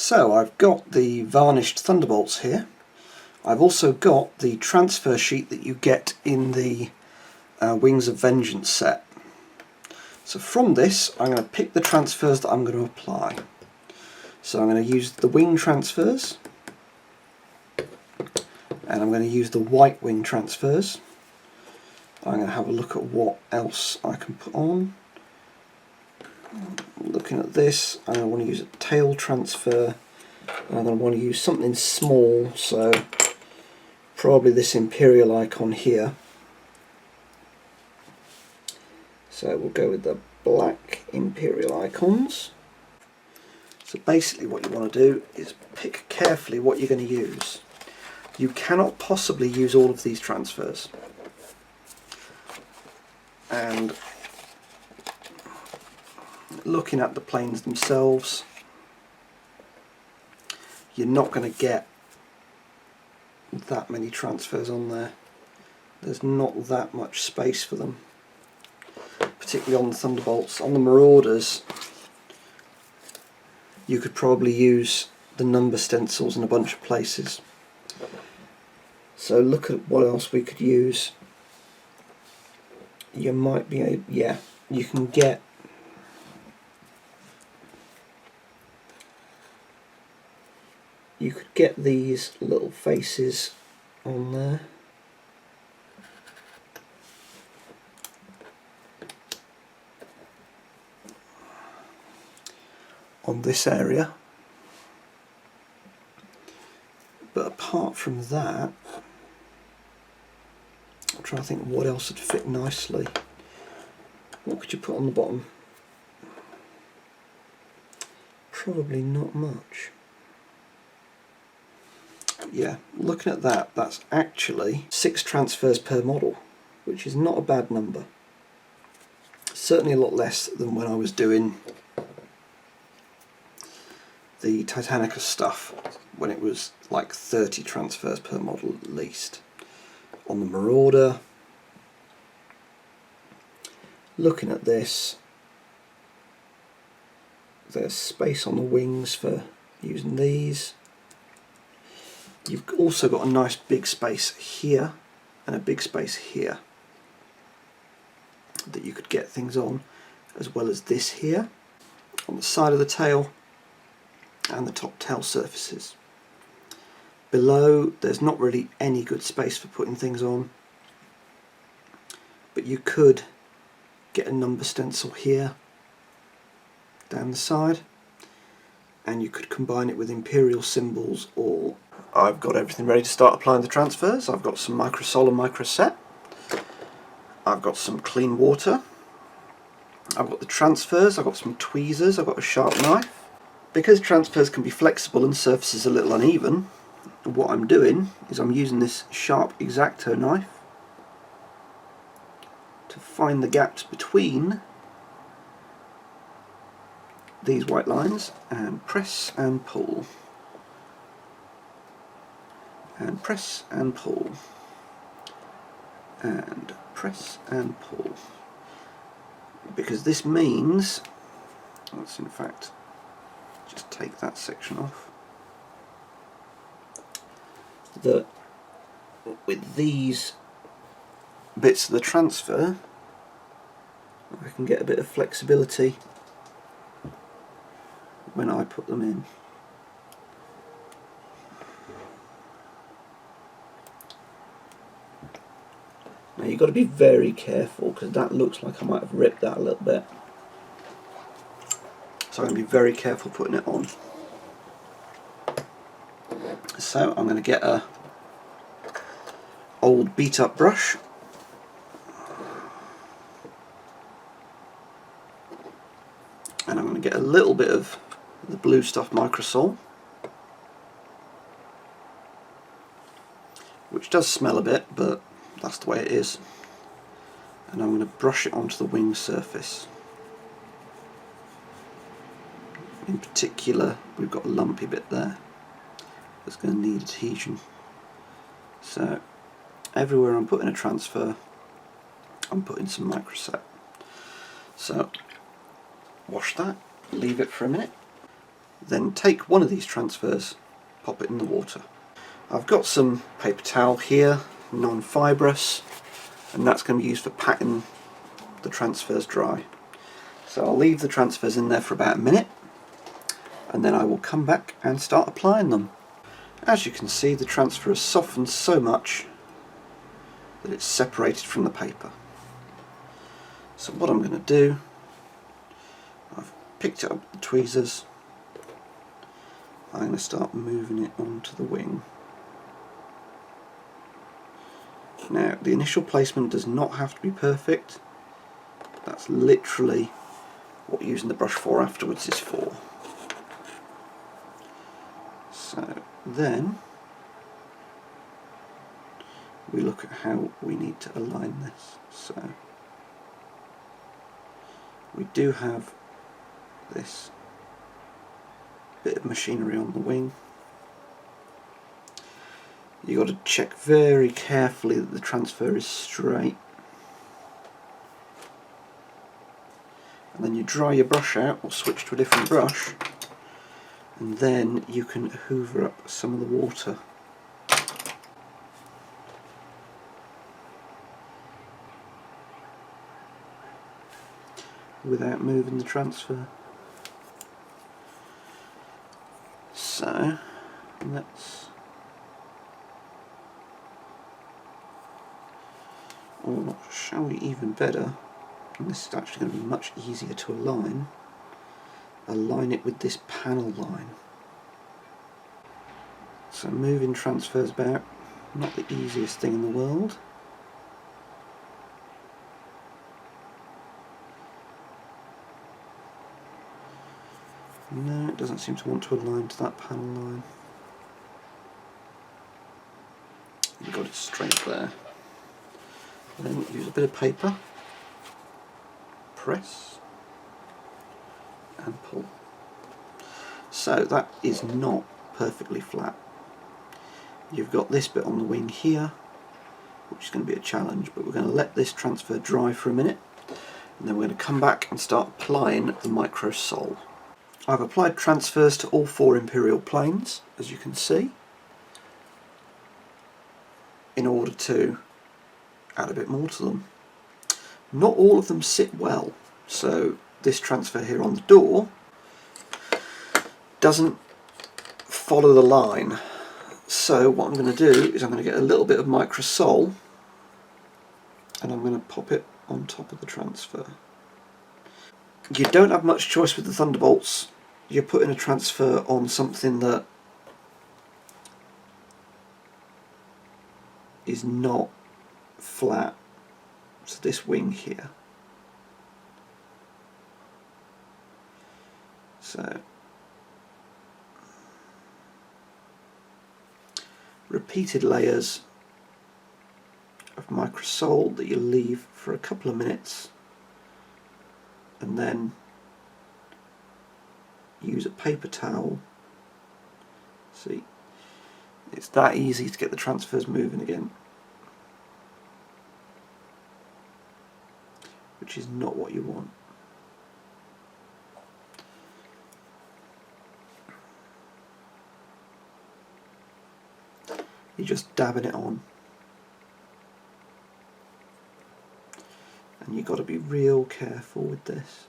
So I've got the varnished Thunderbolts here. I've also got the transfer sheet that you get in the Wings of Vengeanc set. So from this I'm going to pick the transfers that I'm going to apply. So I'm going to use the wing transfers, and I'm going to use the white wing transfers. I'm going to have a look at what else I can put on. Looking at this, I'm going to want to use a tail transfer. I'm going to want to use something small, so probably this Imperial icon here. So we'll go with the black Imperial icons. So basically what you want to do is pick carefully what you're going to use. You cannot possibly use all of these transfers. And looking at the planes themselves, you're not going to get that many transfers on there. There's not that much space for them, particularly on the Thunderbolts. On the Marauders, you could probably use the number stencils in a bunch of places. So look at what else we could use. You might be able, yeah, you can get these little faces on there. On this area. But apart from that, I'm trying to think what else would fit nicely. What could you put on the bottom? Probably not much. Yeah, looking at that, that's actually 6 transfers per model, which is not a bad number. Certainly a lot less than when I was doing the Titanica stuff, when it was like 30 transfers per model at least. On the Marauder, looking at this, there's space on the wings for using these. You've also got a nice big space here and a big space here that you could get things on, as well as this here on the side of the tail and the top tail surfaces. Below, there's not really any good space for putting things on, but you could get a number stencil here down the side, and you could combine it with Imperial symbols. Or I've got everything ready to start applying the transfers. I've got some Microsol and Microset. I've got some clean water. I've got the transfers. I've got some tweezers. I've got a sharp knife. Because transfers can be flexible and surfaces a little uneven, what I'm doing is I'm using this sharp X-Acto knife to find the gaps between these white lines and press and pull. And press and pull. And press and pull. Because this means, let's in fact just take that section off, that with these bits of the transfer I can get a bit of flexibility when I put them in. Now you've got to be very careful, because that looks like I might have ripped that a little bit. So I'm going to be very careful putting it on. So I'm going to get a old beat up brush, and I'm going to get a little bit of the blue stuff Microsol, which does smell a bit, but that's the way it is, and I'm going to brush it onto the wing surface. In particular, we've got a lumpy bit there that's going to need adhesion. So everywhere I'm putting a transfer, I'm putting some Microset. So wash that, leave it for a minute. then take one of these transfers, pop it in the water. I've got some paper towel here, non-fibrous, and that's going to be used for patting the transfers dry. So I'll leave the transfers in there for about a minute, and then I will come back and start applying them. As you can see, the transfer has softened so much that it's separated from the paper. So what I'm going to do, I've picked it up with the tweezers, I'm going to start moving it onto the wing. Now, the initial placement does not have to be perfect. That's literally what using the brush for afterwards is for. So then we look at how we need to align this. So we do have this bit of machinery on the wing. You've got to check very carefully that the transfer is straight. And then you dry your brush out or switch to a different brush, and then you can hoover up some of the water. Without moving the transfer. So let's, or shall we even better, and this is actually going to be much easier to align it with this panel line. So moving transfers about, not the easiest thing in the world. No, it doesn't seem to want to align to that panel line. You've got it straight there. Then use a bit of paper, press and pull. So that is not perfectly flat. You've got this bit on the wing here, which is going to be a challenge, but we're going to let this transfer dry for a minute, and then we're going to come back and start applying the micro sole. I've applied transfers to all 4 Imperial planes, as you can see, in order to add a bit more to them. Not all of them sit well, so this transfer here on the door doesn't follow the line. So what I'm going to do is I'm going to get a little bit of micro sole and I'm going to pop it on top of the transfer. You don't have much choice with the Thunderbolts. You're putting a transfer on something that is not flat. So this wing here. So repeated layers of micro sole that you leave for a couple of minutes, and then use a paper towel. See, it's that easy to get the transfers moving again, which is not what you want. You're just dabbing it on, and you've got to be real careful with this.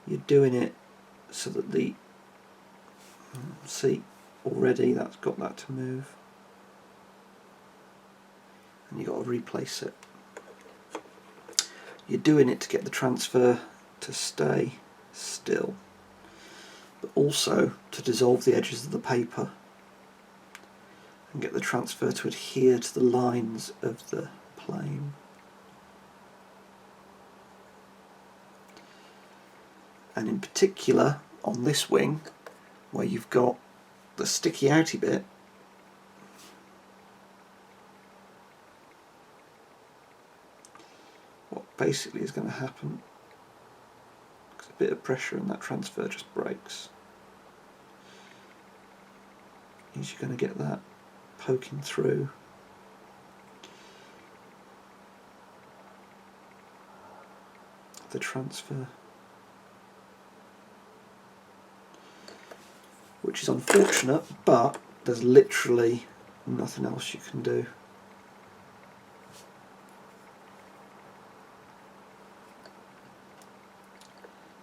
You're doing it so that the, see, already that's got that to move, and you've got to replace it. You're doing it to get the transfer to stay still, but also to dissolve the edges of the paper and get the transfer to adhere to the lines of the plane. And in particular on this wing, where you've got the sticky outy bit, what basically is going to happen, because a bit of pressure and that transfer just breaks, is you're going to get that poking through the transfer. which is unfortunate, but there's literally nothing else you can do.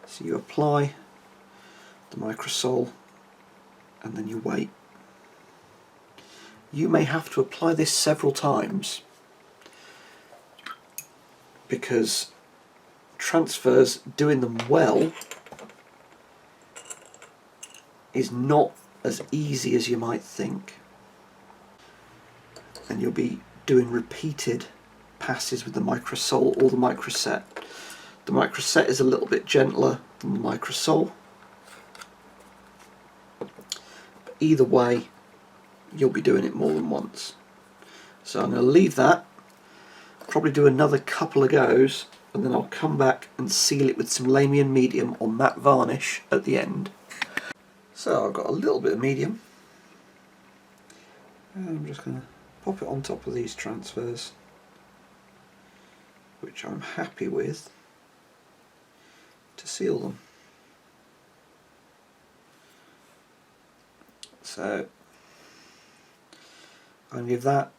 So you apply the microsole and then you wait. You may have to apply this several times because transfers, doing them well, is not as easy as you might think. And you'll be doing repeated passes with the microsole or the microset. The microset is a little bit gentler than the microsole. But either way, you'll be doing it more than once. So I'm going to leave that, probably do another couple of goes, and then I'll come back and seal it with some Lamian medium or matte varnish at the end. So I've got a little bit of medium, and I'm just going to pop it on top of these transfers, which I'm happy with, to seal them. So I'm going to give that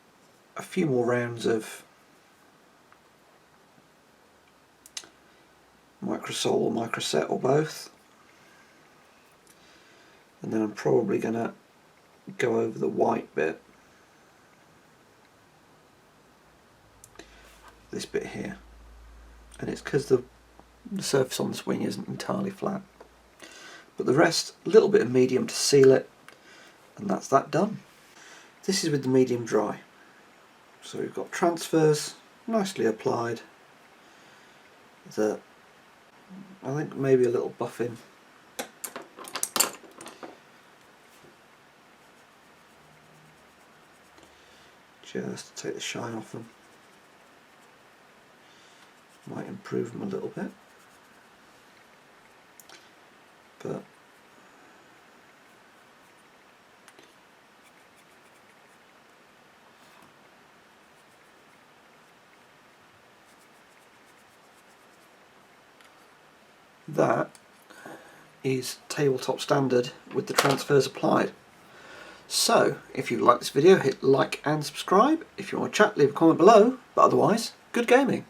a few more rounds of microsole or microset or both, and then I'm probably going to go over the white bit, this bit here, and it's because the surface on this wing isn't entirely flat. But the rest, a little bit of medium to seal it, and that's that done. This is with the medium dry. So we've got transfers nicely applied, I think maybe a little buffing. Just to take the shine off them. Might improve them a little bit. But that is tabletop standard with the transfers applied. So if you like this video, hit like and subscribe. If you want to chat, leave a comment below, but otherwise, good gaming.